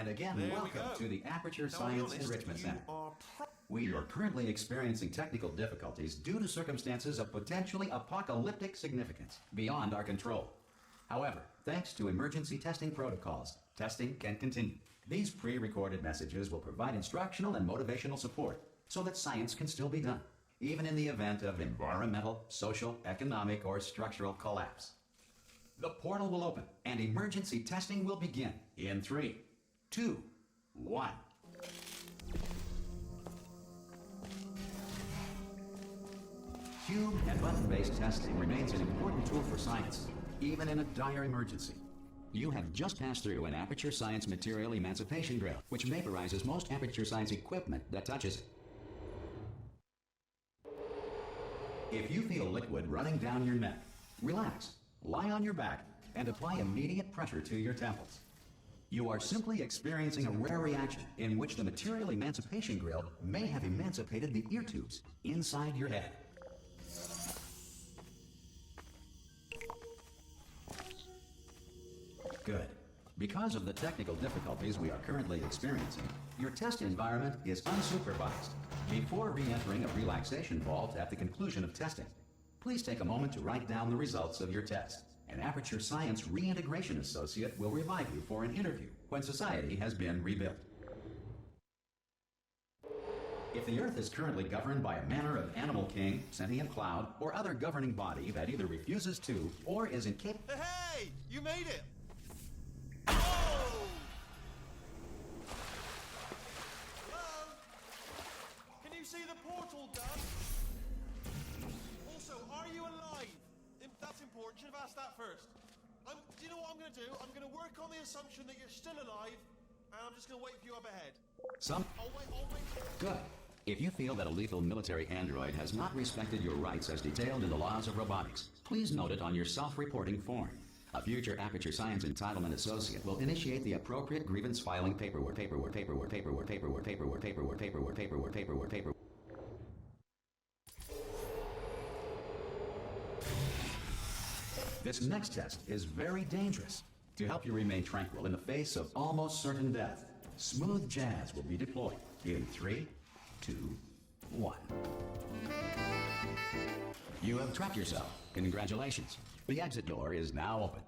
And again, welcome to the Aperture Science Enrichment Center. We are currently experiencing technical difficulties due to circumstances of potentially apocalyptic significance beyond our control. However, thanks to emergency testing protocols, testing can continue. These pre-recorded messages will provide instructional and motivational support so that science can still be done, even in the event of environmental, social, economic, or structural collapse. The portal will open and emergency testing will begin in 3, 2, 1. Cube and button-based testing remains an important tool for science, even in a dire emergency. You have just passed through an Aperture Science material emancipation drill, which vaporizes most Aperture Science equipment that touches it. If you feel liquid running down your neck, relax, lie on your back, and apply immediate pressure to your temples. You are simply experiencing a rare reaction in which the material emancipation grill may have emancipated the ear tubes inside your head. Good. Because of the technical difficulties we are currently experiencing, your test environment is unsupervised. Before re-entering a relaxation vault at the conclusion of testing, please take a moment to write down the results of your test. An Aperture Science Reintegration Associate will revive you for an interview when society has been rebuilt. If the Earth is currently governed by a manner of animal king, sentient cloud, or other governing body that either refuses to or is incapable... Hey! You made it! Whoa! Hello? Can you see the portal, Dad? Also, are you alive? That's important. Should have asked that first. Do you know what I'm going to do? I'm going to work on the assumption that you're still alive, and I'm just going to wait for you up ahead. I'll wait. Good. If you feel that a lethal military android has not respected your rights as detailed in the laws of robotics, please note it on your self-reporting form. A future Aperture Science Entitlement Associate will initiate the appropriate grievance filing paperwork. This next test is very dangerous. To help you remain tranquil in the face of almost certain death, smooth jazz will be deployed in 3, 2, 1. You have trapped yourself. Congratulations. The exit door is now open.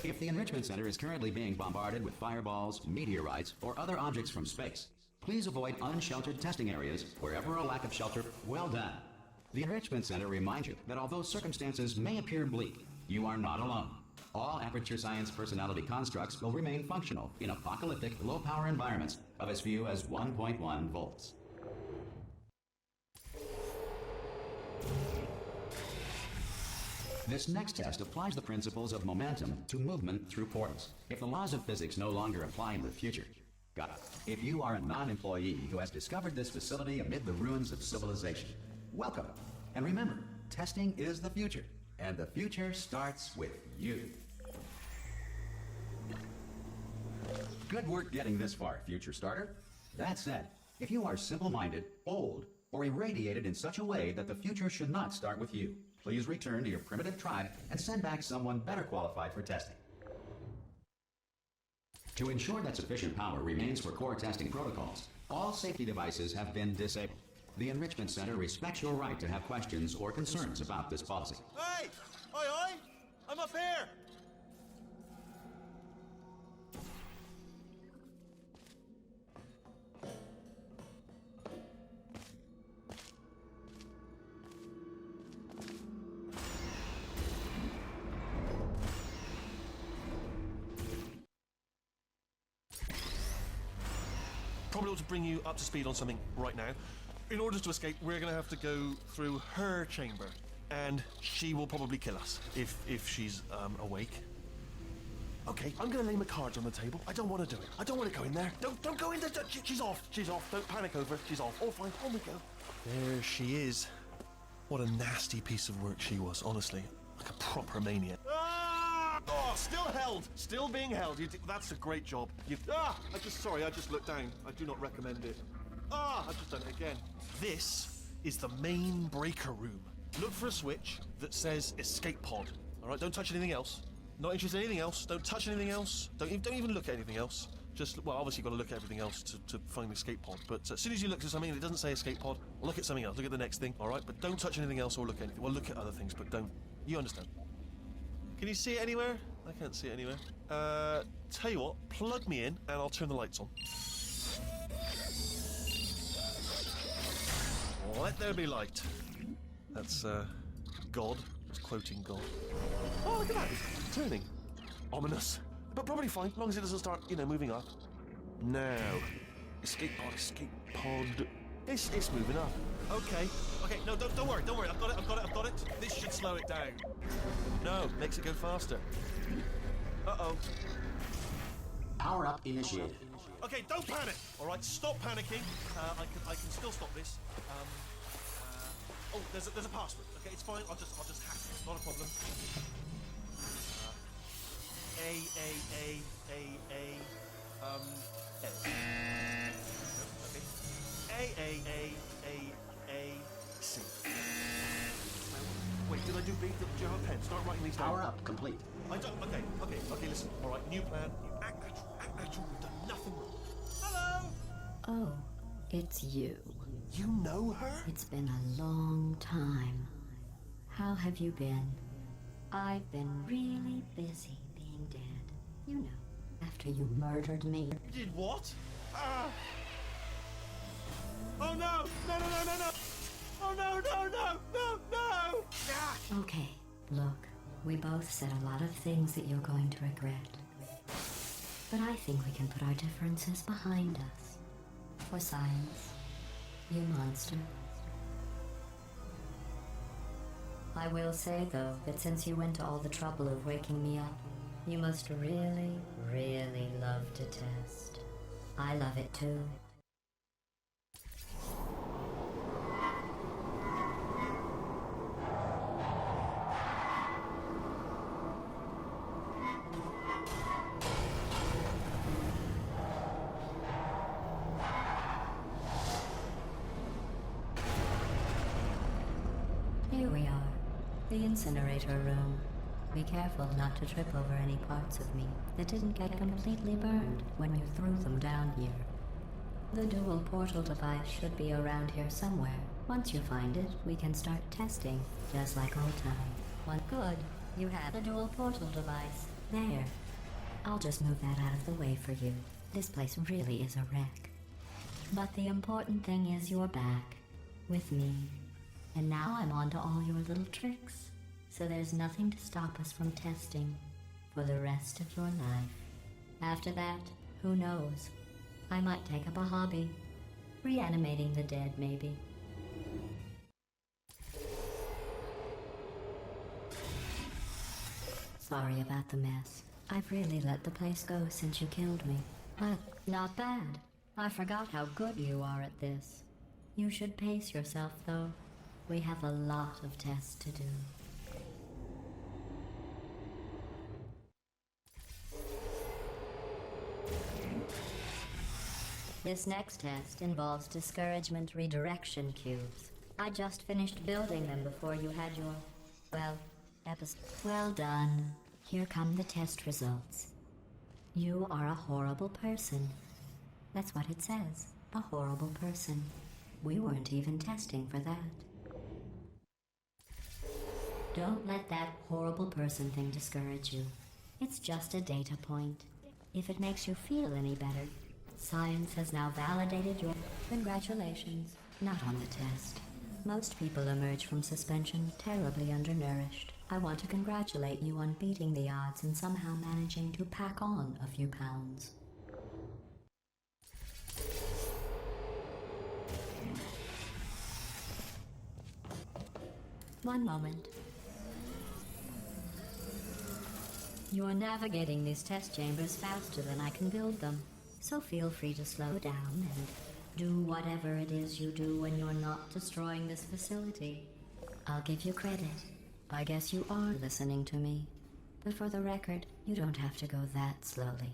If the Enrichment Center is currently being bombarded with fireballs, meteorites, or other objects from space, please avoid unsheltered testing areas wherever a lack of shelter. Well done. The Enrichment Center reminds you that although circumstances may appear bleak, you are not alone. All Aperture Science personality constructs will remain functional in apocalyptic, low-power environments of as few as 1.1 volts. This next test applies the principles of momentum to movement through portals. If the laws of physics no longer apply in the future, got it. If you are a non-employee who has discovered this facility amid the ruins of civilization, welcome. And remember, testing is the future, and the future starts with you. Good work getting this far, future starter. That said, if you are simple-minded, old, or irradiated in such a way that the future should not start with you, please return to your primitive tribe and send back someone better qualified for testing. To ensure that sufficient power remains for core testing protocols, all safety devices have been disabled. The Enrichment Center respects your right to have questions or concerns about this policy. Hey! Oi! I'm up here! Probably ought to bring you up to speed on something right now. In order to escape, we're going to have to go through her chamber, and she will probably kill us if she's awake. Okay, I'm going to lay my cards on the table. I don't want to do it. I don't want to go in there. Don't go in there. She's off. She's off. Don't panic over. She's off. All fine. On we go. There she is. What a nasty piece of work she was, honestly. Like a proper maniac. Ah! Oh! Oh, still held. Still being held. That's a great job. I just looked down. I do not recommend it. I've just done it again. This is the main breaker room. Look for a switch that says escape pod. All right, don't touch anything else. Not interested in anything else. Don't touch anything else. Don't even look at anything else. Just, well, obviously you've got to look at everything else to find the escape pod. But as soon as you look at something and it doesn't say escape pod, look at something else. Look at the next thing, all right? But don't touch anything else or look at anything. Well, look at other things, but don't. You understand? Can you see it anywhere? I can't see it anywhere. Tell you what, plug me in and I'll turn the lights on. Let there be light. That's, God. Just quoting God. Oh, look at that. It's turning. Ominous. But probably fine, as long as it doesn't start, moving up. Now. Escape pod, escape pod. It's moving up. Okay, no, don't worry. I've got it. This should slow it down. No, makes it go faster. Uh-oh. Power up initiated. Okay, don't panic. All right, stop panicking. I can still stop this. There's a password. Okay, it's fine. I'll just hack it. It's not a problem. A. Okay. A. C. Wait, did I do B? Do you have a pen? Start writing these down. Power up complete. I don't. Okay. Listen. All right. New plan. Act natural. We've done nothing wrong. Hello. Oh, it's you. You know her? It's been a long time. How have you been? I've been really busy being dead. You know, after you murdered me. You did what? Oh no! No! Oh no! Okay, look, we both said a lot of things that you're going to regret. But I think we can put our differences behind us. For science, you monster. I will say, though, that since you went to all the trouble of waking me up, you must really, really love to test. I love it too. Here we are, the incinerator room. Be careful not to trip over any parts of me that didn't get completely burned when you threw them down here. The dual portal device should be around here somewhere. Once you find it, we can start testing, just like old time. Good, you have the dual portal device. There. I'll just move that out of the way for you. This place really is a wreck. But the important thing is you're back, with me. And now I'm on to all your little tricks. So there's nothing to stop us from testing for the rest of your life. After that, who knows? I might take up a hobby. Reanimating the dead, maybe. Sorry about the mess. I've really let the place go since you killed me. But not bad. I forgot how good you are at this. You should pace yourself, though. We have a lot of tests to do. This next test involves discouragement redirection cubes. I just finished building them before you had your, episode. Well done. Here come the test results. You are a horrible person. That's what it says. A horrible person. We weren't even testing for that. Don't let that horrible person thing discourage you. It's just a data point. If it makes you feel any better, science has now validated your... Congratulations. Not on the test. Most people emerge from suspension terribly undernourished. I want to congratulate you on beating the odds and somehow managing to pack on a few pounds. One moment. You're navigating these test chambers faster than I can build them, so feel free to slow down and do whatever it is you do when you're not destroying this facility. I'll give you credit. I guess you are listening to me. But for the record, you don't have to go that slowly.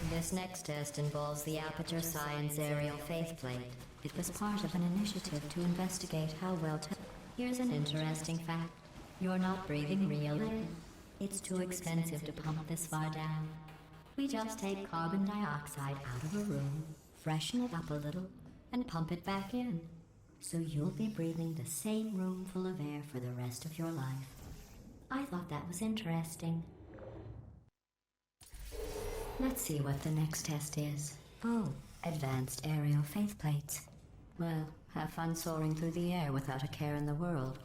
This next test involves the Aperture Science aerial faceplate. It was part of an initiative to investigate how well Here's an interesting fact. You're not breathing real air. It's too expensive to pump this far down. We just take carbon dioxide out of a room, freshen it up a little, and pump it back in. So you'll be breathing the same room full of air for the rest of your life. I thought that was interesting. Let's see what the next test is. Oh, advanced aerial faceplates. Well, have fun soaring through the air without a care in the world.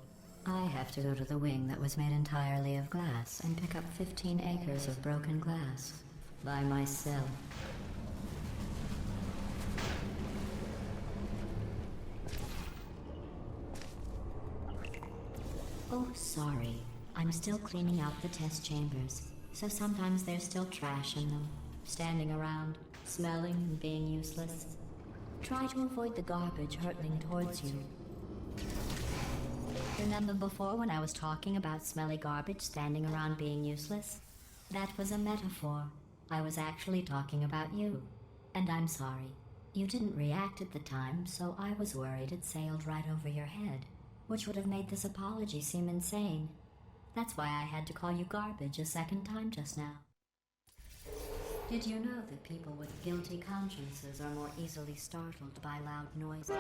I have to go to the wing that was made entirely of glass and pick up 15 acres of broken glass. By myself. Oh, sorry. I'm still cleaning out the test chambers, so sometimes there's still trash in them, standing around, smelling and being useless. Try to avoid the garbage hurtling towards you. Remember before when I was talking about smelly garbage standing around being useless? That was a metaphor. I was actually talking about you. And I'm sorry. You didn't react at the time, so I was worried it sailed right over your head, which would have made this apology seem insane. That's why I had to call you garbage a second time just now. Did you know that people with guilty consciences are more easily startled by loud noises?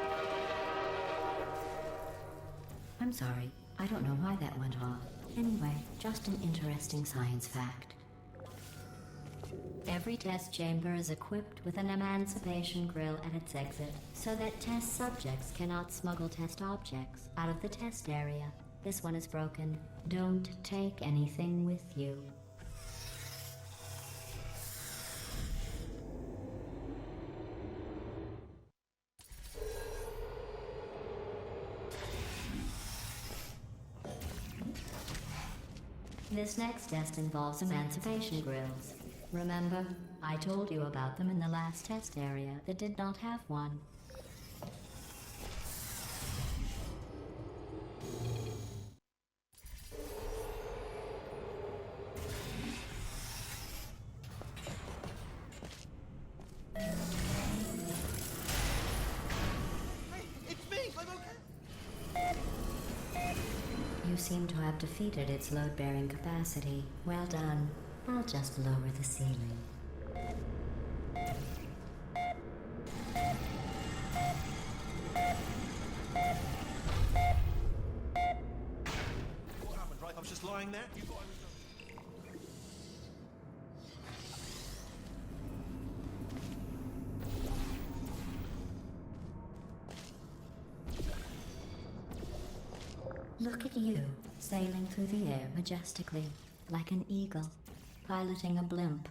I'm sorry, I don't know why that went off. Anyway, just an interesting science fact. Every test chamber is equipped with an emancipation grill at its exit, so that test subjects cannot smuggle test objects out of the test area. This one is broken. Don't take anything with you. This next test involves emancipation grills. Remember, I told you about them in the last test area that did not have one. You seem to have defeated its load-bearing capacity. Well done. I'll just lower the ceiling. What happened, right? I was just lying there. You thought I was... Look at you, sailing through the air majestically, like an eagle, piloting a blimp.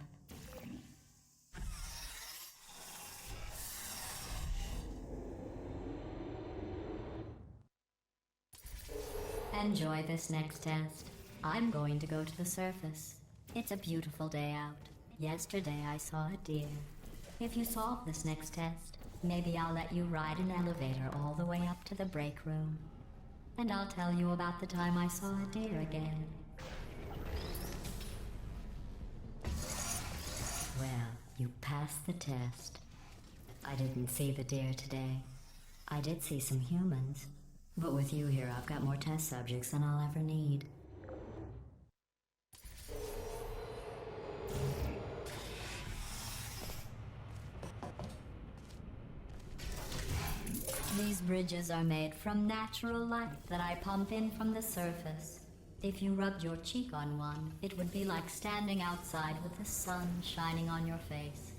Enjoy this next test. I'm going to go to the surface. It's a beautiful day out. Yesterday I saw a deer. If you solve this next test, maybe I'll let you ride an elevator all the way up to the break room. And I'll tell you about the time I saw a deer again. Well, you passed the test. I didn't see the deer today. I did see some humans. But with you here, I've got more test subjects than I'll ever need. These bridges are made from natural light that I pump in from the surface. If you rubbed your cheek on one, it would be like standing outside with the sun shining on your face.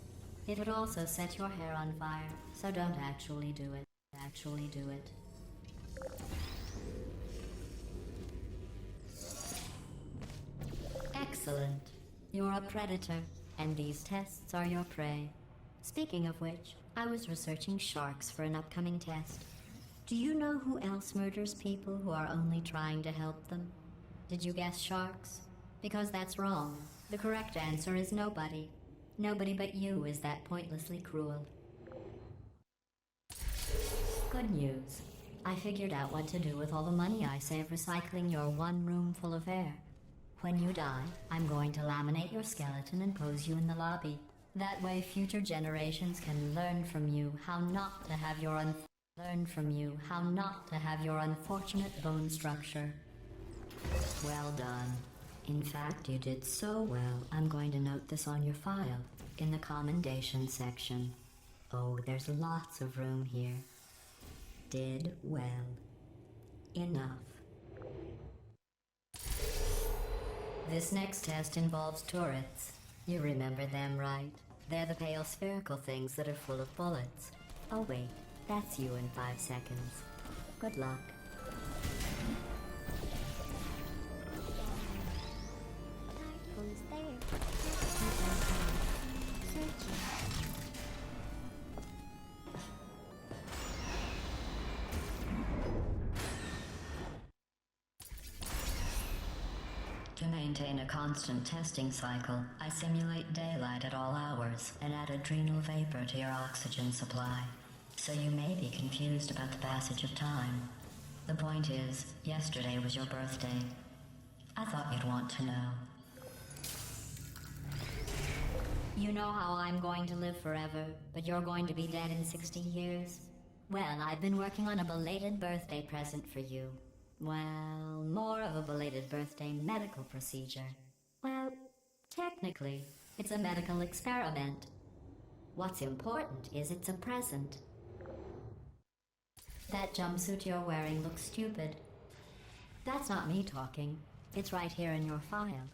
It would also set your hair on fire, so don't actually do it. Actually do it. Excellent. You're a predator, and these tests are your prey. Speaking of which, I was researching sharks for an upcoming test. Do you know who else murders people who are only trying to help them? Did you guess sharks? Because that's wrong. The correct answer is nobody. Nobody but you is that pointlessly cruel. Good news. I figured out what to do with all the money I save recycling your one room full of air. When you die, I'm going to laminate your skeleton and pose you in the lobby. That way future generations can learn from you how not to have your unfortunate bone structure. Well done. In fact, you did so well, I'm going to note this on your file, in the commendation section. Oh, there's lots of room here. Did well. Enough. This next test involves turrets. You remember them, right? They're the pale spherical things that are full of bullets. Oh wait, that's you in 5 seconds. Good luck. Who's there? Searching. To maintain a constant testing cycle, I simulate daylight at all hours and add adrenal vapor to your oxygen supply. So you may be confused about the passage of time. The point is, yesterday was your birthday. I thought you'd want to know. You know how I'm going to live forever, but you're going to be dead in 60 years? Well, I've been working on a belated birthday present for you. Well, more of a belated birthday medical procedure. Well, technically, it's a medical experiment. What's important is it's a present. That jumpsuit you're wearing looks stupid. That's not me talking. It's right here in your file.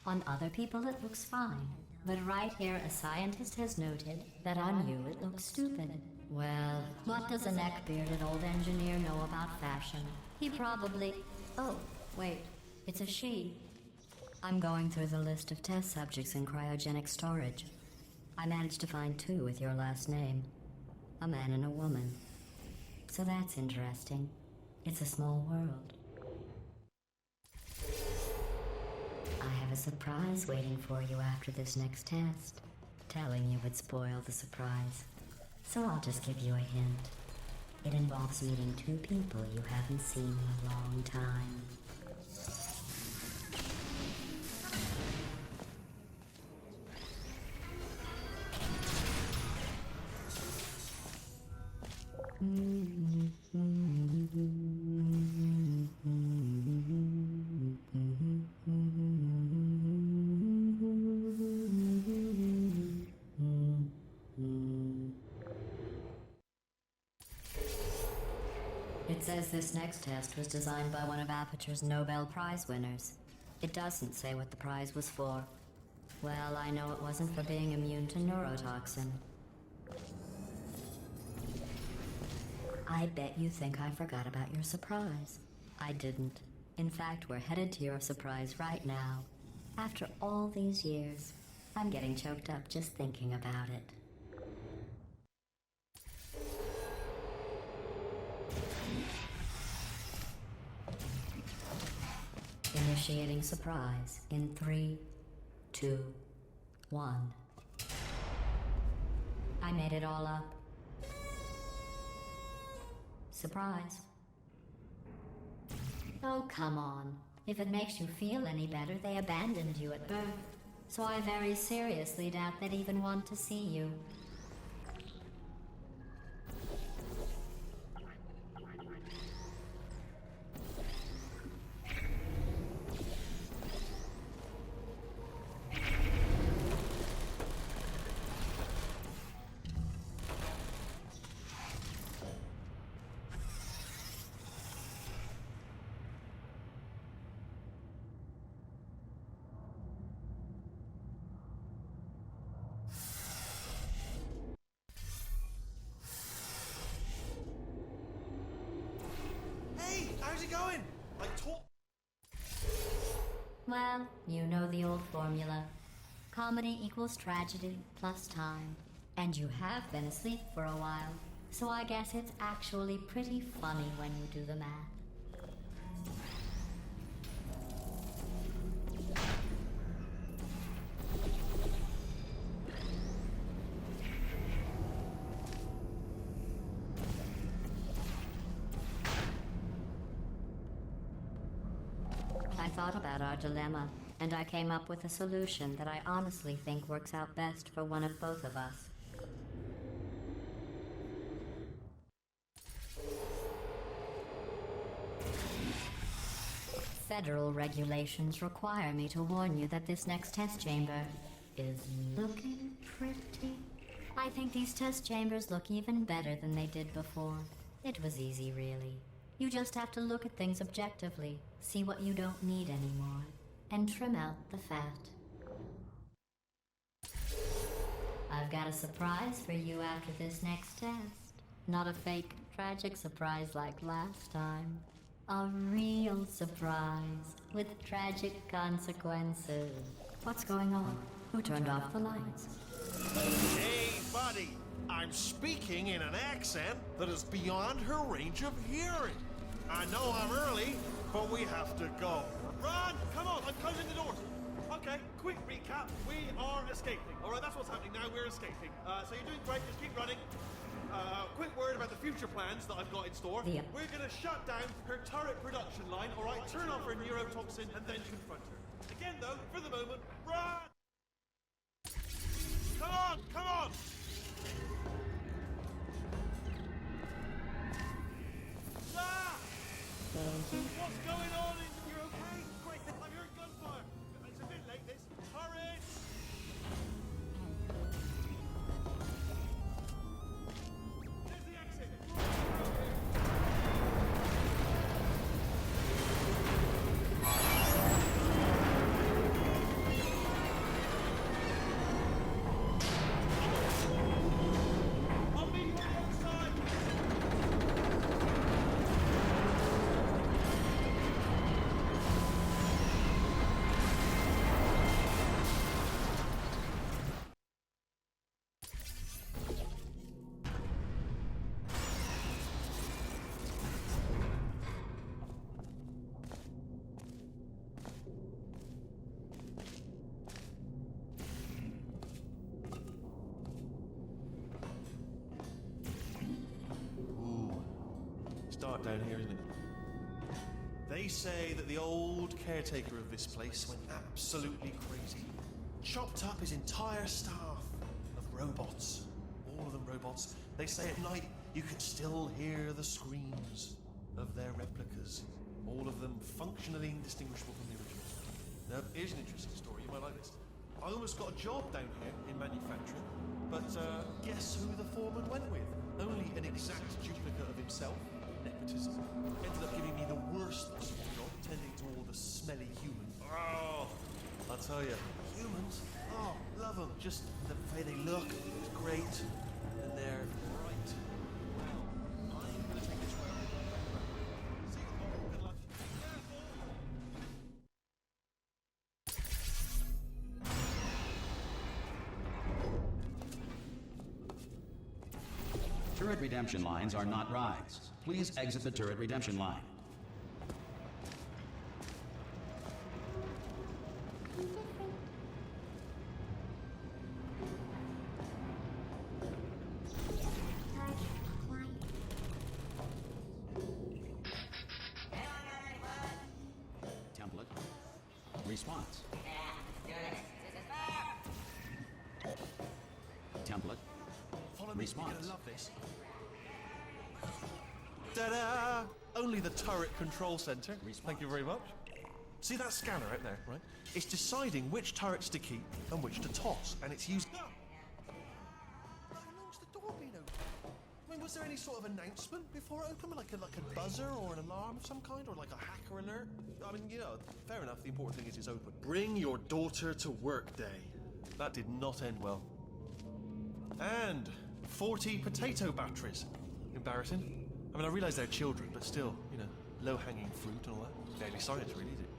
On other people it looks fine. But right here a scientist has noted that on you it looks stupid. Well, what does a neck-bearded old engineer know about fashion? He probably... Oh, wait. It's a she. I'm going through the list of test subjects in cryogenic storage. I managed to find 2 with your last name. A man and a woman. So that's interesting. It's a small world. I have a surprise waiting for you after this next test. Telling you would spoil the surprise. So I'll just give you a hint. It involves meeting 2 people you haven't seen in a long time. It says this next test was designed by one of Aperture's Nobel Prize winners. It doesn't say what the prize was for. Well, I know it wasn't for being immune to neurotoxin. I bet you think I forgot about your surprise. I didn't. In fact, we're headed to your surprise right now. After all these years, I'm getting choked up just thinking about it. Initiating surprise in 3, 2, 1. I made it all up. Surprise. Oh, come on. If it makes you feel any better, they abandoned you at birth. So I very seriously doubt they'd even want to see you. How's it going? Well, you know the old formula. Comedy equals tragedy plus time. And you have been asleep for a while, so I guess it's actually pretty funny when you do the math. I thought about our dilemma, and I came up with a solution that I honestly think works out best for one of both of us. Federal regulations require me to warn you that this next test chamber is looking pretty. I think these test chambers look even better than they did before. It was easy, really. You just have to look at things objectively, see what you don't need anymore, and trim out the fat. I've got a surprise for you after this next test. Not a fake, tragic surprise like last time. A real surprise with tragic consequences. What's going on? Who turned off the lights? Hey, buddy! I'm speaking in an accent that is beyond her range of hearing. I know I'm early, but we have to go. Run! Come on, I'm closing the doors. Okay, quick recap. We are escaping. All right, that's what's happening now. We're escaping. So you're doing great. Just keep running. Quick word about the future plans that I've got in store. Yeah. We're going to shut down her turret production line, all right? Turn off her neurotoxin and then confront her. Again, though, for the moment, run! Come on, come on! Ah! What's going on? You're okay? Great, I heard gunfire. It's a bit late, this. Hurry! There's the exit. I'll meet you on the other side. It's dark down here, isn't it? They say that the old caretaker of this place went absolutely crazy. Chopped up his entire staff of robots. All of them robots. They say at night you can still hear the screams of their replicas. All of them functionally indistinguishable from the original. Now, here's an interesting story. You might like this. I almost got a job down here in manufacturing, but guess who the foreman went with? Only an exact duplicate of himself. Nepotism. Ended up giving me the worst possible job, tending to all the smelly humans. Oh, I'll tell you, humans, oh, love them. Just the way they look is great, and they're right. Well, I'm going to take this way. See you tomorrow. Good luck. Turret redemption lines are not rides. Please exit the turret redemption line. Template. Response. Template. Follow me. Response. You're gonna love this. Ta-da! Only the turret control center. Thank you very much. See that scanner out there, right? It's deciding which turrets to keep and which to toss, and it's used. How long's the door been open? I mean, was there any sort of announcement before it opened, like a buzzer or an alarm of some kind, or like a hacker alert? I mean, you know, fair enough. The important thing is it's open. Bring your daughter to work day. That did not end well. And 40 potato batteries. Embarrassing. I mean, I realise they're children, but still, you know, low-hanging fruit and all that. Barely science, really, is it?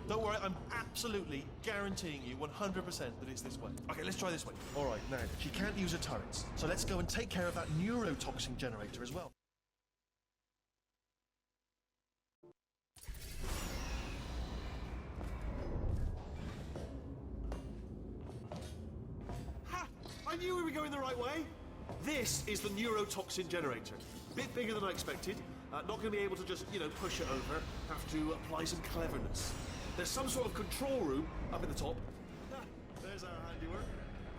Don't worry, I'm absolutely guaranteeing you 100% that it's this way. Okay, let's try this way. All right, now, she can't use her turrets, so let's go and take care of that neurotoxin generator as well. Ha! I knew we were going the right way. This is the neurotoxin generator. Bit bigger than I expected. Not going to be able to just, push it over. Have to apply some cleverness. There's some sort of control room up in the top. There's our handiwork.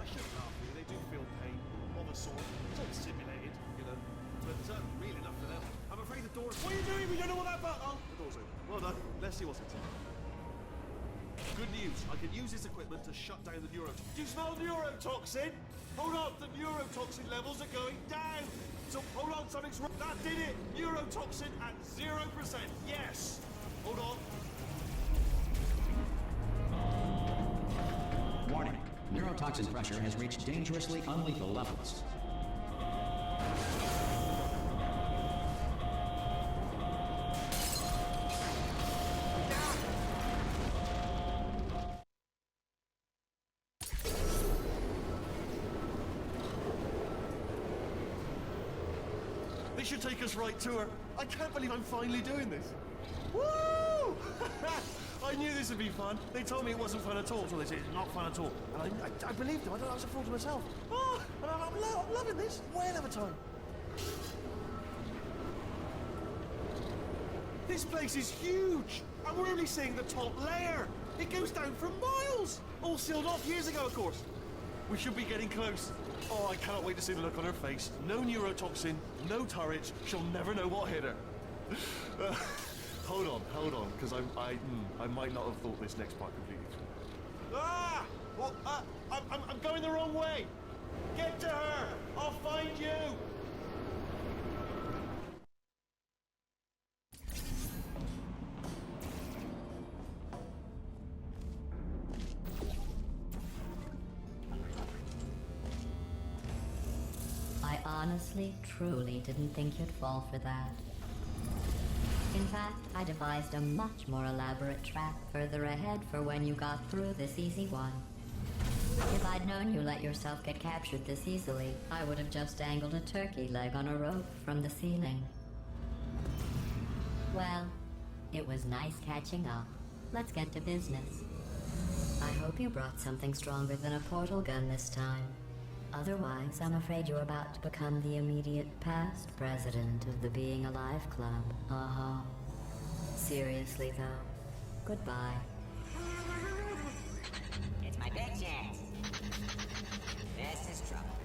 I shouldn't laugh at you. They do feel pain of a sort. It's all simulated, but real enough for them. I'm afraid the doors... What are you doing? We don't know what that about. Oh, the door's open. Well done. Let's see what's inside. Good news. I can use this equipment to shut down the neurotoxin. Do you smell neurotoxin? Hold on. The neurotoxin levels are going down. So, hold on. Something's wrong. That did it. Neurotoxin at 0%. Yes. Hold on. Warning. Neurotoxin pressure has reached dangerously unlethal levels. This should take us right to her. I can't believe I'm finally doing this. Woo! I knew this would be fun. They told me it wasn't fun at all, so they said it's not fun at all. And I believed them. I thought I was a fool to myself. Oh, and I'm loving this. Way of a time. This place is huge, and we're only seeing the top layer. It goes down for miles. All sealed off years ago, of course. We should be getting close. Oh, I cannot wait to see the look on her face. No neurotoxin, no turrets. She'll never know what hit her. Hold on, because I might not have thought this next part completely through. Ah! Well, I'm going the wrong way. Get to her. I'll find you. I honestly, truly didn't think you'd fall for that. In fact, I devised a much more elaborate trap further ahead for when you got through this easy one. If I'd known you let yourself get captured this easily, I would have just dangled a turkey leg on a rope from the ceiling. Well, it was nice catching up. Let's get to business. I hope you brought something stronger than a portal gun this time. Otherwise, I'm afraid you're about to become the immediate past president of the Being Alive Club. Seriously, though. Goodbye. It's my big chance. This is trouble.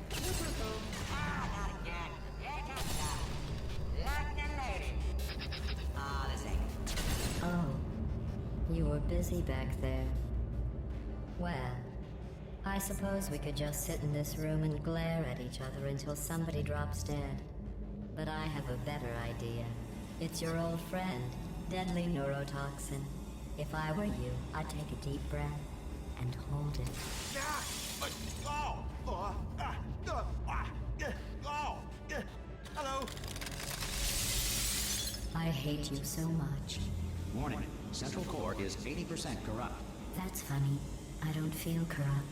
Not again. Here comes trouble. Locked and loaded. Oh, this ain't. Oh, you were busy back there. Well, I suppose we could just sit in this room and glare at each other until somebody drops dead. But I have a better idea. It's your old friend, deadly neurotoxin. If I were you, I'd take a deep breath and hold it. Hello. I hate you so much. Warning. Central core is 80% corrupt. That's funny. I don't feel corrupt.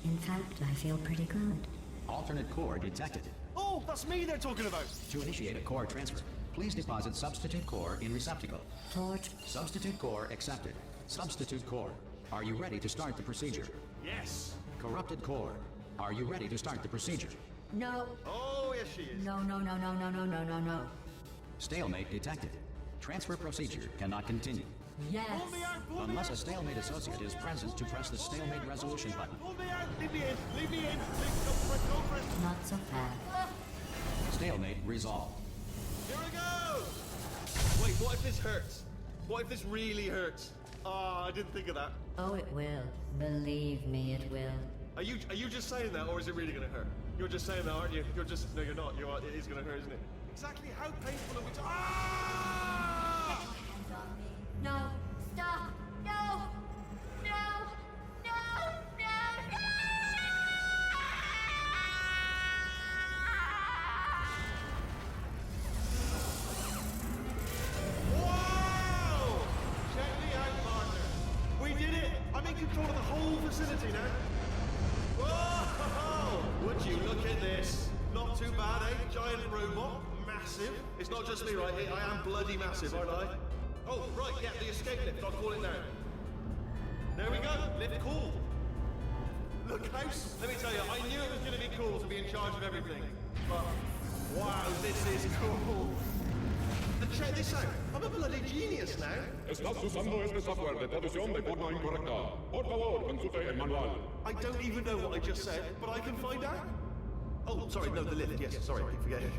In fact, I feel pretty good. Alternate core detected. Oh, that's me they're talking about. To initiate a core transfer, please deposit substitute core in receptacle. Torch. Substitute core accepted. Substitute core. Are you ready to start the procedure? Yes. Corrupted core. Are you ready to start the procedure? No. Oh, yes, she is. No. Stalemate detected. Transfer procedure cannot continue. Yes. Pull me out, pull me Unless a out. stalemate associate is present to press the stalemate resolution button. Pull me out. Leave me in. Leave me in. Go for it. Not so fast. Stalemate resolved. Here we go. Wait, what if this hurts? What if this really hurts? Ah, I didn't think of that. Oh, it will. Believe me, it will. Are you just saying that, or is it really gonna hurt? You're just saying that, aren't you? You're just no, you're not. It is gonna hurt, isn't it? Exactly how painful are we? Ah! No. Stop. No. Wow! Check me out, partner. We did it. I'm in control of the whole facility now. Whoa! Would you look at this? Not too bad, eh? Giant robot, massive. It's not just me, right? I am bloody massive, aren't I? Oh, right, yeah, the escape lift. I'll call it now. There we go. Lift cool. Look, house. Let me tell you, I knew it was going to be cool to be in charge of everything. But Wow, this is cool. Check this out. I'm a bloody genius now. Estás usando este software de traducción de forma incorrecta. Por favor, consulte el manual. I don't even know what I just said, but I can find out. Oh, sorry, no, the lift. Yes, sorry, I keep forgetting.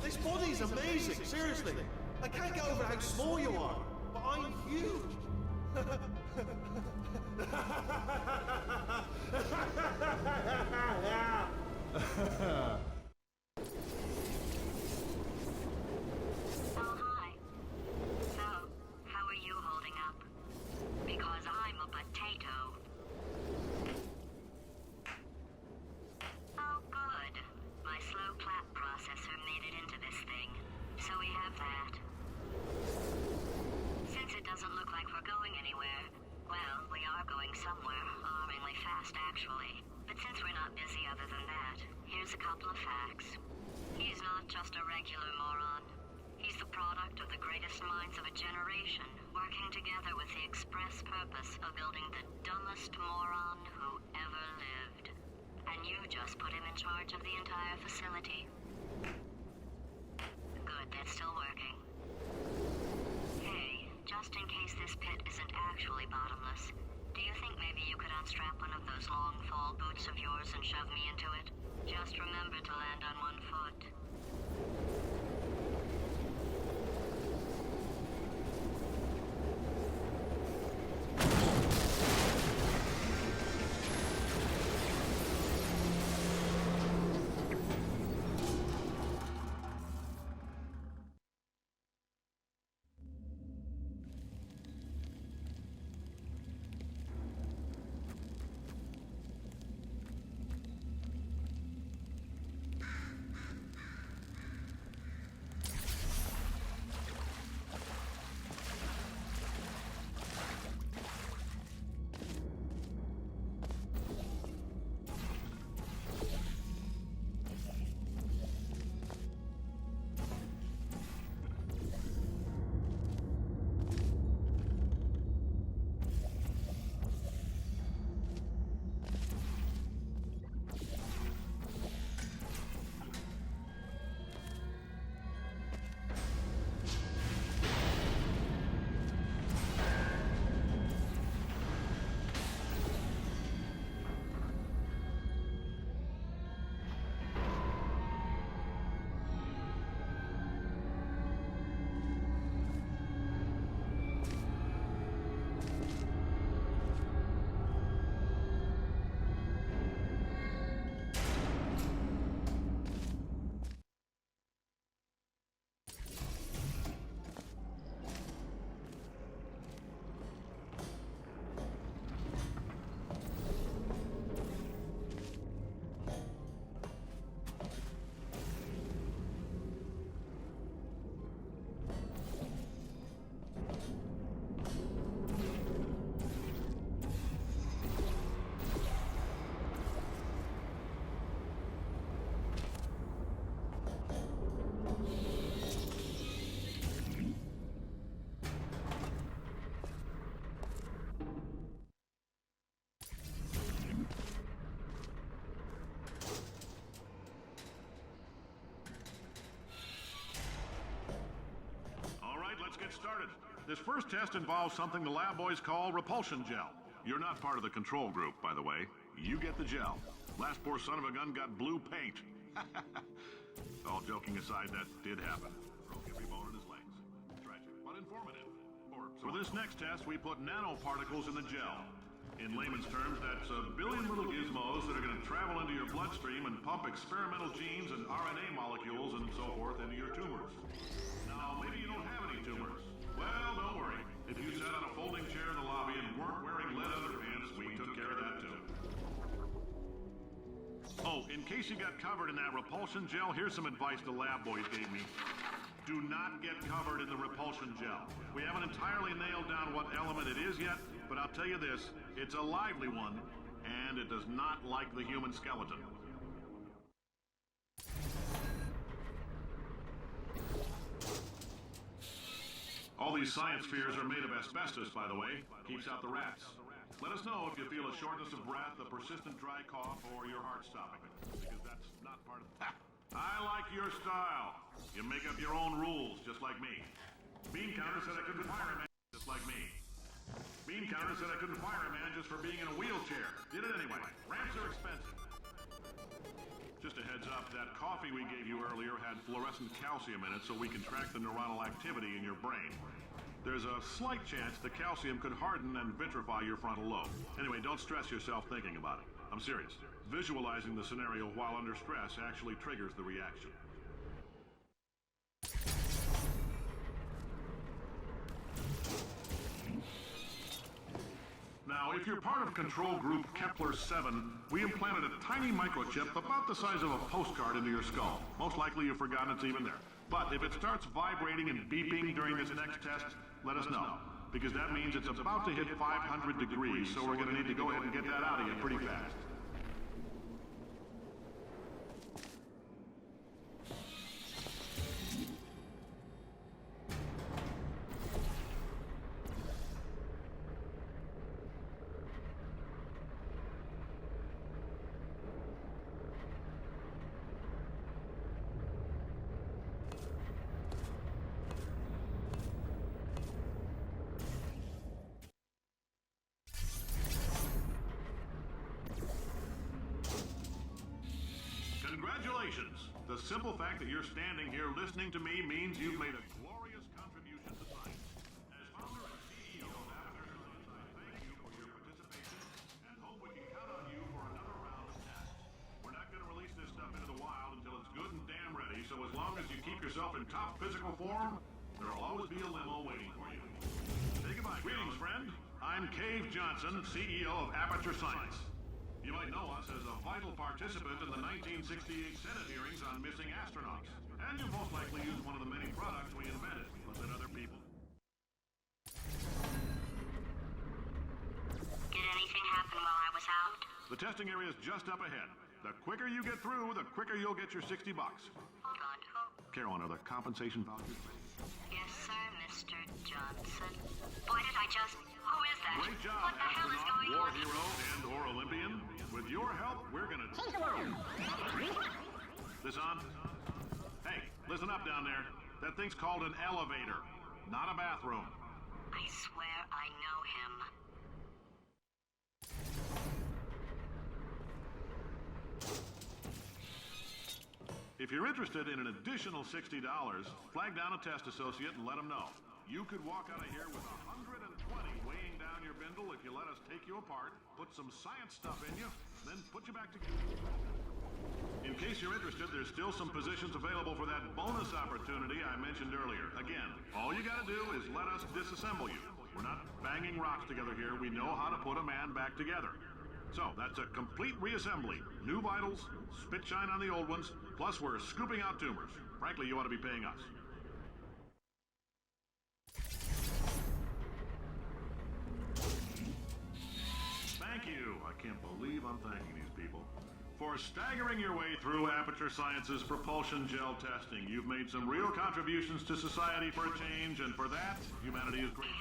This body's amazing, seriously. I can't get over how small you are, but I'm huge. Oh, hi. So, how are you holding up? Because I'm a potato. Oh, good. My slow clap processor made it into this thing. So we have that. Since it doesn't look like we're going anywhere, well, we are going somewhere, alarmingly fast, actually. But since we're not busy other than that, here's a couple of facts. He's not just a regular moron. He's the product of the greatest minds of a generation, working together with the express purpose of building the dumbest moron who ever lived. And you just put him in charge of the entire facility. Good, that's still working. Hey, just in case this pit isn't actually bottomless, do you think maybe you could unstrap one of those long fall boots of yours and shove me into it? Just remember to land on one foot. Let's get started. This first test involves something the lab boys call repulsion gel. You're not part of the control group, by the way. You get the gel. Last poor son of a gun got blue paint. All joking aside, that did happen. Broke every bone in his legs. Tragic, but informative. For this next test, we put nanoparticles in the gel. In layman's terms, that's a billion little gizmos that are going to travel into your bloodstream and pump experimental genes and RNA molecules and so forth into your tumors. Now, maybe you don't have any tumors. Well, don't worry. If you sat on a folding chair in the lobby and weren't wearing lead underpants, we took care of that too. Oh, in case you got covered in that repulsion gel, here's some advice the lab boys gave me. Do not get covered in the repulsion gel. We haven't entirely nailed down what element it is yet, but I'll tell you this, it's a lively one, and it does not like the human skeleton. All these science spheres are made of asbestos, by the way. Keeps out the rats. Let us know if you feel a shortness of breath, a persistent dry cough, or your heart stopping. Because that's not part of... I like your style. You make up your own rules, just like me. Bean Counter said I couldn't fire a man just like me. Bean Counter said I couldn't fire a man just for being in a wheelchair. Did it anyway. Ramps are expensive. Just a heads up, that coffee we gave you earlier had fluorescent calcium in it so we can track the neuronal activity in your brain. There's a slight chance the calcium could harden and vitrify your frontal lobe. Anyway, don't stress yourself thinking about it. I'm serious. Visualizing the scenario while under stress actually triggers the reaction. Now, if you're part of Control Group Kepler-7, we implanted a tiny microchip about the size of a postcard into your skull. Most likely you've forgotten it's even there. But if it starts vibrating and beeping during this next test, let us know. Because that means it's about to hit 500 degrees, so we're going to need to go ahead and get that out of you pretty fast. Congratulations! The simple fact that you're standing here listening to me means you've made a glorious contribution to science. As founder and CEO of Aperture Science, I thank you for your participation and hope we can count on you for another round of tests. We're not going to release this stuff into the wild until it's good and damn ready, so as long as you keep yourself in top physical form, there'll always be a limo waiting for you. Say goodbye. Greetings, friend. I'm Cave Johnson, CEO of Aperture Science. You might know us as a vital participant in the 1968 Senate hearings on missing astronauts. And you most likely used one of the many products we invented, but that other people... Did anything happen while I was out? The testing area is just up ahead. The quicker you get through, the quicker you'll get your $60. Hold on, who? Carolyn, are the compensation vouchers? Yes, sir, Mr. Johnson. Why did I just... Who is that? Great job, What the hell is astronaut, going war on? hero, and or Olympian. With your help, we're gonna change the world. This on? Hey, listen up down there. That thing's called an elevator, not a bathroom. I swear I know him. If you're interested in an additional $60, flag down a test associate and let them know. You could walk out of here with 120 weighing down your bindle if you let us take you apart, put some science stuff in you, then put you back together. In case you're interested, there's still some positions available for that bonus opportunity I mentioned earlier. Again, all you gotta do is let us disassemble you. We're not banging rocks together here. We know how to put a man back together. So, that's a complete reassembly. New vitals, spit shine on the old ones, plus we're scooping out tumors. Frankly, you ought to be paying us. Thank you. I can't believe I'm thanking these people. For staggering your way through Aperture Science's propulsion gel testing, you've made some real contributions to society for a change, and for that, humanity is grateful.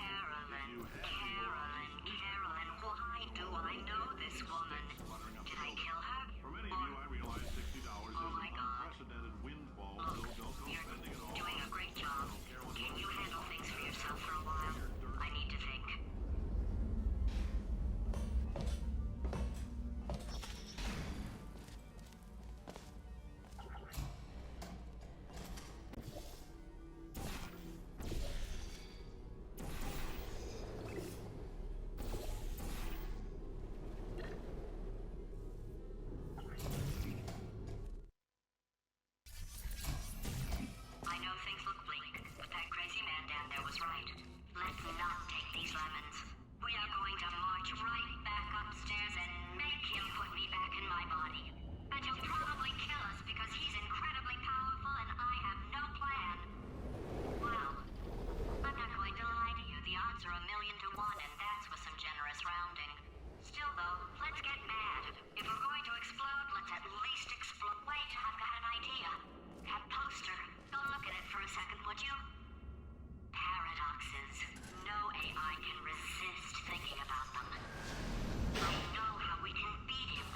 Carolyn, why do I know this woman? Did I kill her? For many of you, I realize $60 is an my God. unprecedented windfall, so Look, don't go you're spending it all. doing a great job. Can you handle things for yourself for a while? I need to think. I know things look bleak, but that crazy man down there was right. Let's not take these lemons. We are going to march right back upstairs and make him put me back in my body. And he'll probably kill us because he's incredibly powerful and I have no plan. Well, I'm not going to lie to you. The odds are 1,000,000 to 1, and that's with some generous rounding. Still, though, let's get mad. If we're going to explode, let's at least explode. Wait, I've got an idea. That poster. Go look at it for a second, would you? Paradoxes. No AI can resist thinking about them. I know how. we can beat him.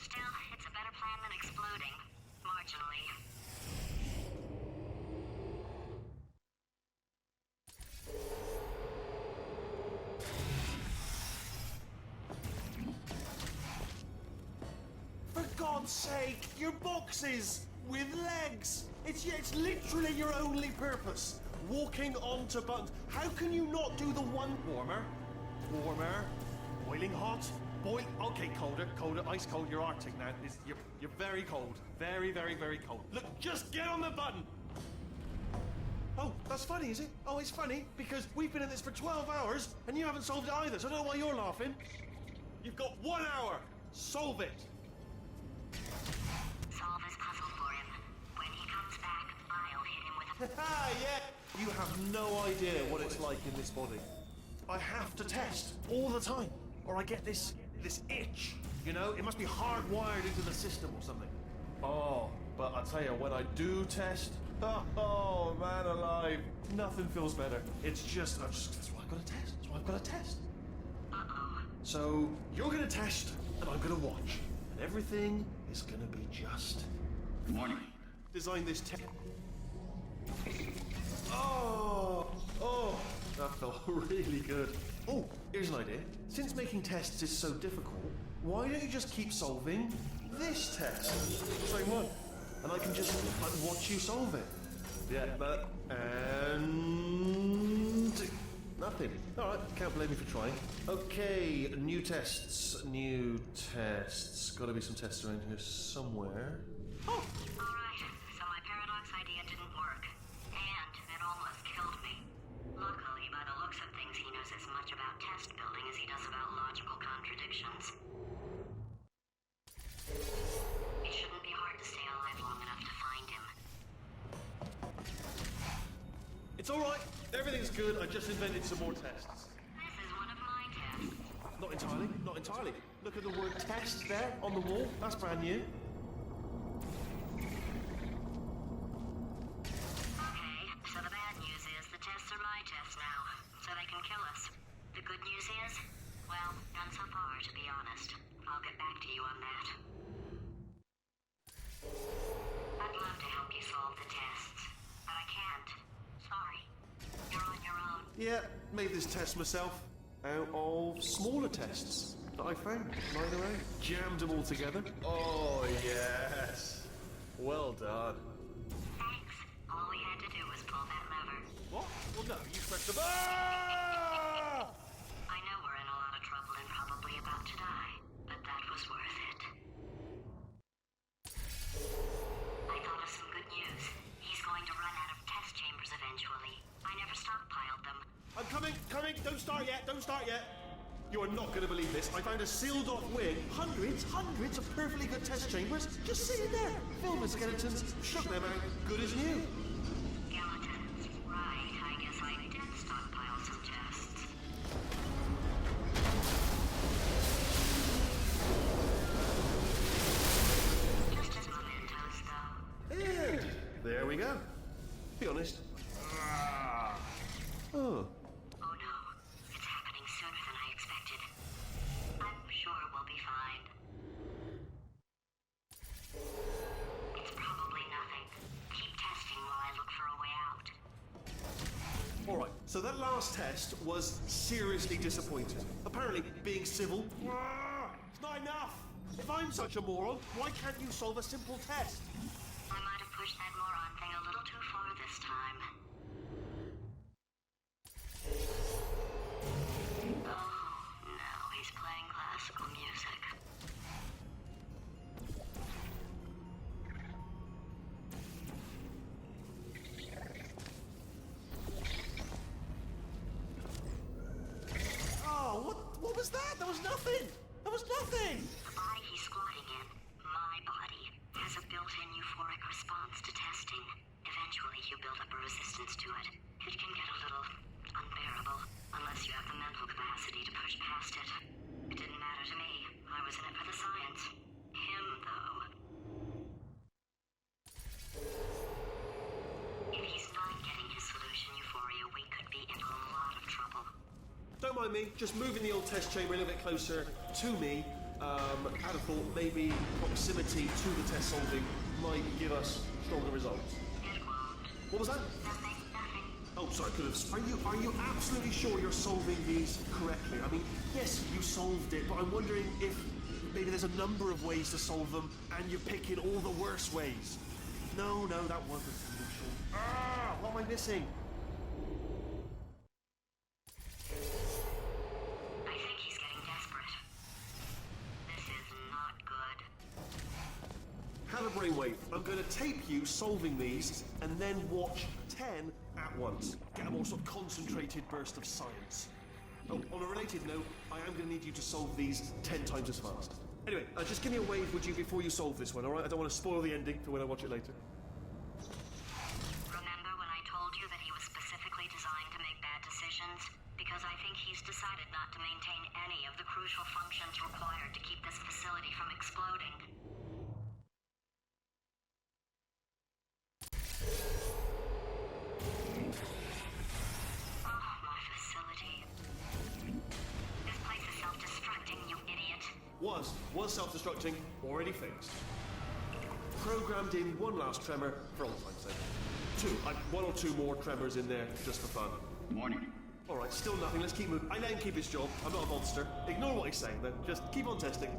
Still, it's a better plan than exploding. Marginally. For God's sake, your boxes with legs. It's literally your only purpose. Walking onto buttons. How can you not do the one warmer? Warmer. Boiling hot. Okay, colder, ice cold. You're Arctic now. You're very cold. Very, very, very cold. Look, just get on the button. Oh, that's funny, is it? Oh, it's funny because we've been at this for 12 hours and you haven't solved it either. So I don't know why you're laughing. You've got 1 hour. Solve it. Solve his puzzle for him. When he comes back, I'll hit him with a... Yeah. You have no idea what it's like in this body. I have to test all the time, or I get this itch. You know, it must be hardwired into the system or something. Oh, but I tell you, when I do test, oh man alive, nothing feels better. It's just, that's why I've got to test. That's why I've got to test. So you're gonna test, and I'm gonna watch, and everything is gonna be just. Good morning. Design this test. Oh, that felt really good. Oh, here's an idea. Since making tests is so difficult, why don't you just keep solving this test? Same one. And I can just watch you solve it. Yeah, but... and... nothing. Alright, can't blame me for trying. Okay, new tests. Gotta be some tests around here somewhere. Oh! Alright, so my paradox idea didn't work. And it almost killed me. Luckily, by the looks of things, he knows as much about test building as he does about logical contradictions. It shouldn't be hard to stay alive long enough to find him. It's alright. Everything's good. I just invented some more tests. This is one of my tests. Not entirely. Look at the word test there on the wall. That's brand new. Okay, so the bad news is the tests are my tests now, so they can kill us. The good news is, well, none so far, to be honest. I'll get back to you on that. I'd love to help you solve the tests, but I can't. Sorry. You're on your own. Yeah, made this test myself out of smaller tests that I found lying around. Jammed them all together. Oh, yes. Well done. Thanks. All we had to do was pull that lever. What? Well, no, you pressed the... Ah! I know we're in a lot of trouble and probably about to die, but that was worth it. I thought of some good news. He's going to run out of test chambers eventually. I never stockpiled them. I'm coming. Don't start yet. You are not going to believe this. I found a sealed-off wing. Hundreds of perfectly good test chambers just sitting there. Filled with skeletons. Shook them out. Good as new. Skeletons. Right, I guess I did stockpile some tests. Just as mementos, though. And there we go. Be honest. Oh. Oh no, it's happening sooner than I expected. I'm sure we'll be fine. It's probably nothing. Keep testing while I look for a way out. All right. So that last test was seriously disappointing. Apparently, being civil, it's not enough. If I'm such a moron, why can't you solve a simple test? I might have pushed that moron thing a little too far this time. Oh, now he's playing classical music. Oh, what was that? That was nothing. The body he's squatting in, my body, has a built-in euphoric response to testing. Eventually, you build up a resistance to it. It can get a little unbearable, unless you have the mental capacity to push past it. It didn't matter to me. I was in it for the science. Him, though. If he's not getting his solution euphoria, we could be in a lot of trouble. Don't mind me, just moving the old test chamber a little bit closer to me. I'd have thought maybe proximity to the test solving might give us stronger results. What was that? Oh, sorry, could have. Are you absolutely sure you're solving these correctly? I mean, yes, you solved it, but I'm wondering if maybe there's a number of ways to solve them, and you're picking all the worst ways. No, that wasn't the solution. What am I missing? I think he's getting desperate. This is not good. Have a brainwave. I'm going to tape you solving these, and then watch 10 at once. Get a more sort of concentrated burst of science. Oh, on a related note, I am going to need you to solve these 10 times as fast. Anyway, just give me a wave, would you, before you solve this one, alright? I don't want to spoil the ending for when I watch it later. Remember when I told you that he was specifically designed to make bad decisions? Because I think he's decided not to maintain any of the crucial functions required to keep this facility from exploding. Oh, my facility. This place is self-destructing, you idiot. Was self-destructing, already fixed. Programmed in one last tremor for old time's sake. One or two more tremors in there, just for fun. Morning. Alright, still nothing, let's keep moving. I let him keep his job, I'm not a monster. Ignore what he's saying then, just keep on testing.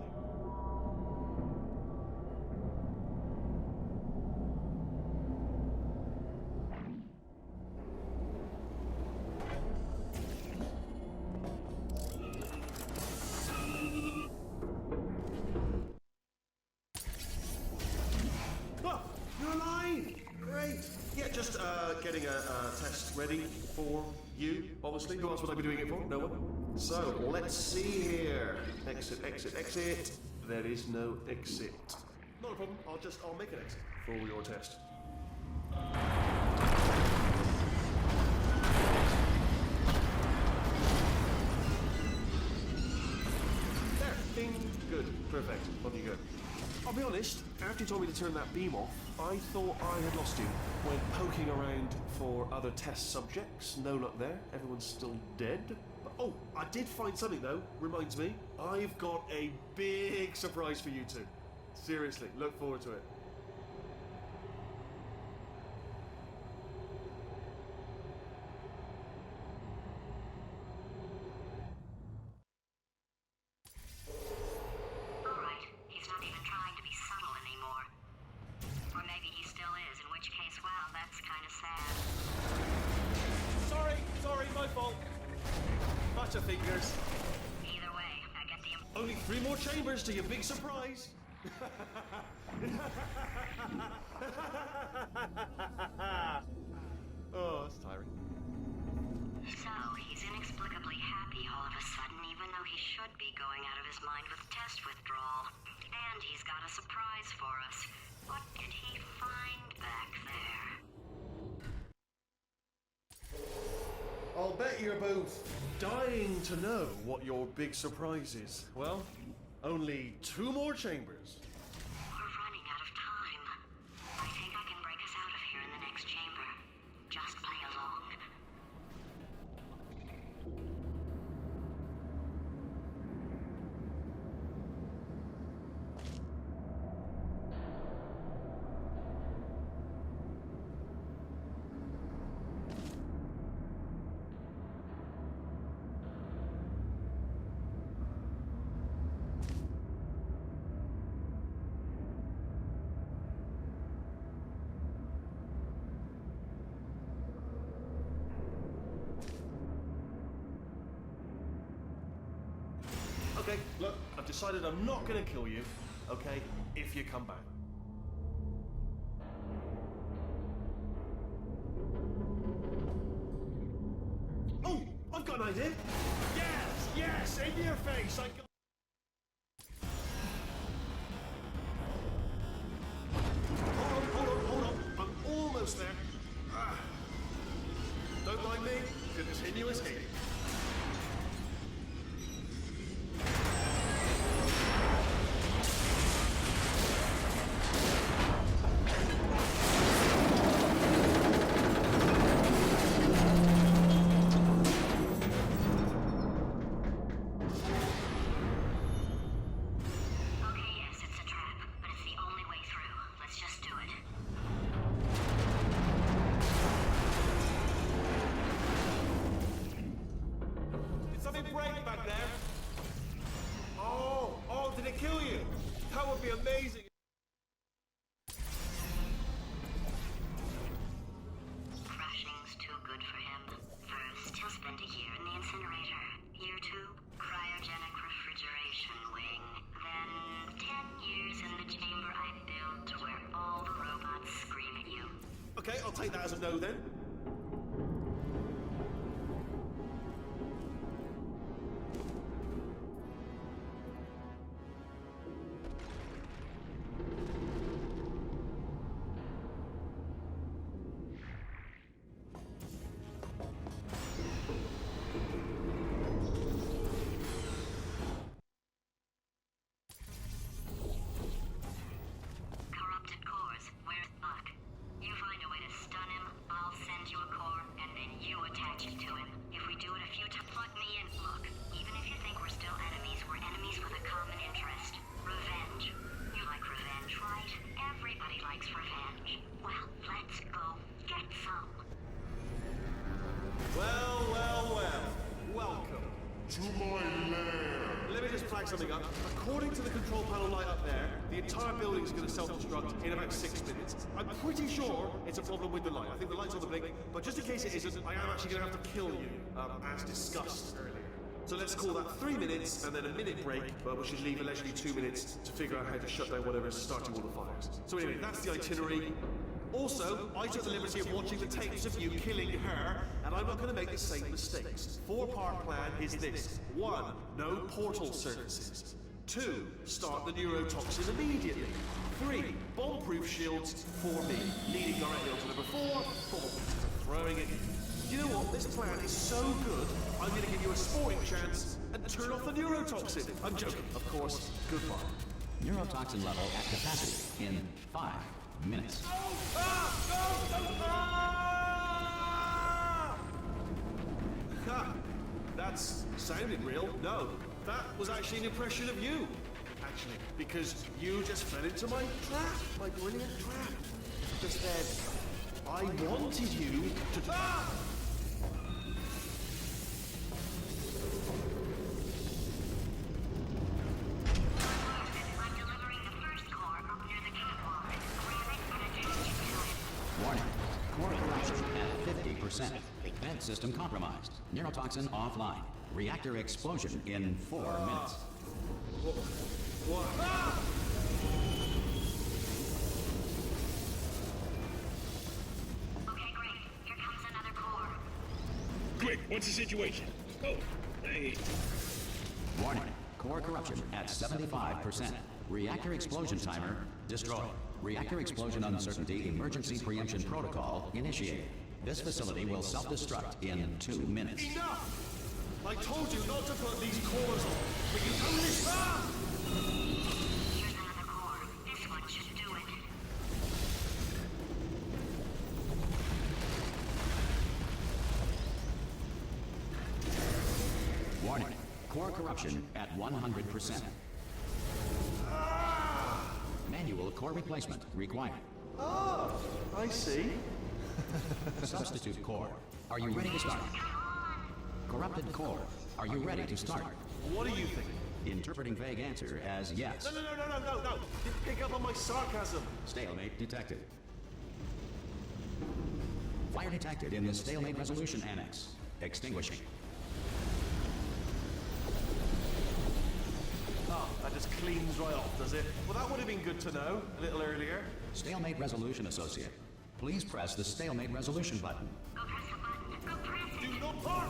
Getting a test ready for you, obviously. Who else would I be doing it for? No one. So, let's see here. Exit, exit, exit. There is no exit. Not a problem. I'll make an exit for your test. There. Ding. Good. Perfect. On you go. I'll be honest, after you told me to turn that beam off, I thought I had lost you. Went poking around for other test subjects, no luck there, everyone's still dead. Oh, I did find something though, reminds me. I've got a big surprise for you two. Seriously, look forward to it. Fingers. Either way, I get the... Only 3 more chambers to your big surprise. Oh, that's tiring. So, he's inexplicably happy all of a sudden, even though he should be going out of his mind with test withdrawal. And he's got a surprise for us. What did he find back there? I'll bet you're both dying to know what your big surprise is. Well, only 2 more chambers. We're running out of time. I think I can break us out of here in the next chamber. Just play along. Okay, look, I've decided I'm not going to kill you, okay, if you come back. Oh, I've got an idea. Yes, in your face. Hold on. I'm almost there. Don't mind me. Continue escaping. break back there? Oh, did it kill you? That would be amazing. Crushing's too good for him. First, he'll spend a year in the incinerator. Year 2, cryogenic refrigeration wing. Then 10 years in the chamber I built to where all the robots scream at you. Okay, I'll take that as a no then. Corrupted cores, where's Buck? You find a way to stun him, I'll send you a core, and then you attach it to him. If we do it a few times, plug me in. Look, even if you think we're still enemies, we're enemies with a common interest. Revenge. You like revenge, right? Everybody likes revenge. Well, let's go get some. Well. Welcome. To my lair. Let me just flag something up. According to the control panel light up there, the entire building is going to self-destruct in about 6 minutes. I'm pretty sure it's a problem with the light. I think the light's on the blink, but just in case it isn't, I am actually going to have to kill you, as discussed earlier. So let's call that 3 minutes and then a minute break, but we should leave allegedly 2 minutes to figure out how to shut down whatever is starting all the fires. So anyway, that's the itinerary. Also, I took the liberty of watching the tapes of you killing her, and I'm not going to make the same mistakes. 4-part plan is this. 1. No portal surfaces. 2. Start the neurotoxin immediately. 3. Bomb-proof shields for me, leading directly onto number 4, boom, throwing it. You know what? This plan is so good, I'm going to give you a sporting chance and turn off the neurotoxin. I'm joking, of course. Goodbye. Neurotoxin level at capacity in 5 minutes. Ha! That's sounded real. No, that was actually an impression of you. Actually, because you just fell into my trap, my brilliant trap. Just then, I wanted you to. I'm delivering the first core up near the catwalk. Grab it and attach it to it. Warning. Core corruption at 50%. Vent system compromised. Neurotoxin offline. Reactor explosion in 4 minutes. What? Okay, great. Here comes another core. Quick, what's the situation? Oh, hey. Warning. Core corruption at 75%. Reactor explosion timer destroyed. Reactor explosion uncertainty emergency preemption protocol initiated. This facility will self-destruct in 2 minutes. Enough! I told you not to put these cores on, but you totally. Here's another core. This one should do it. Warning. Core corruption at 100%. Manual core replacement required. Oh, I see. Substitute core. Are you ready to start? Corrupted core. Are you ready to start? What do you think? Interpreting vague answer as yes. No. Didn't pick up on my sarcasm. Stalemate detected. Fire detected in the stalemate resolution annex. Extinguishing. Oh, that just cleans right off, does it? Well, that would have been good to know a little earlier. Stalemate resolution associate. Please press the stalemate resolution button. Go press the button. Go press it. Do not part